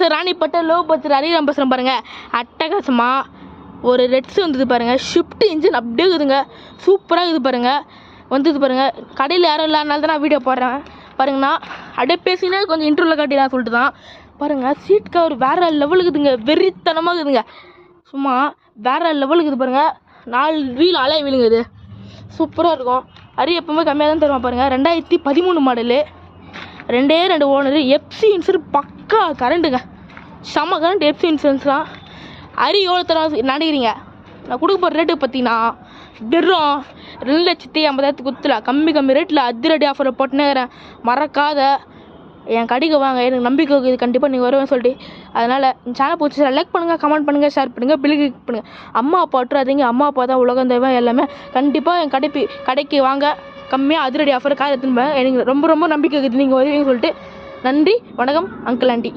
Sir ராணிப்பட்ட low budget அதிகம் பேசுகிறேன் பாருங்கள். அட்டகாசமாக ஒரு ரெட்ஸ் வந்தது பாருங்கள். ஷிஃப்ட் இன்ஜின் அப்படியே இருக்குதுங்க. சூப்பராக இருக்குது பாருங்கள். வந்தது பாருங்கள். கடையில் யாரும் இல்லாதனால தான் நான் வீடியோ போடுறேன் பாருங்கண்ணா. அப்படியே பேசினா கொஞ்சம் இன்ட்ரோவில் காட்டி நான் சொல்லிட்டு தான் பாருங்கள். சீட் கவர் வேறு லெவலுக்கு இருக்குதுங்க. வெறித்தனமாக இருக்குதுங்க. சும்மா வேறு லெவலுக்கு இது பாருங்கள். 4 வீல் அலை வீலுங்க. இது சூப்பராக இருக்கும். எப்பவுமே கம்மியாக தான் தருவான் பாருங்கள். 2013 மாடலு. 2 ஓனரு. எஃப்சி இன்சூரன்ஸ் பக்கா கரண்ட்டுங்க. செம்ம கரண்ட். எஃப்சி இன்சூரன்ஸ் தான். எவ்வளோ தர நினைக்கிறீங்க? நான் கொடுக்க போகிற ரேட்டு பார்த்தீங்கன்னா வெறும் 2,50,000 குத்துல கம்மி ரேட்டில் அதிரடி ஆஃபரை போட்டுனேக்கிறேன். மறக்காத என் கடைக்கு வாங்க. எனக்கு நம்பிக்கை இருக்குது கண்டிப்பாக நீங்கள் வருவேன்னு சொல்லிட்டு. அதனால் இந்த சேனல் பிடிச்சி லைக் பண்ணுங்கள், கமெண்ட் பண்ணுங்கள், ஷேர் பண்ணுங்கள், பில் கிளிக் பண்ணுங்கள். அம்மா அப்பா விட்டுறாதீங்க. அம்மா அப்பா தான் உலகம் தேவை எல்லாமே. கண்டிப்பாக என் கடைக்கு வாங்க. கம்மியாக அதிரடி ஆஃபர் எடுத்துன்னு எனக்கு ரொம்ப நம்பிக்கை இருக்குது நீங்கள் வருவீங்கன்னு சொல்லிட்டு. நன்றி, வணக்கம் அங்கிள் ஆண்டி.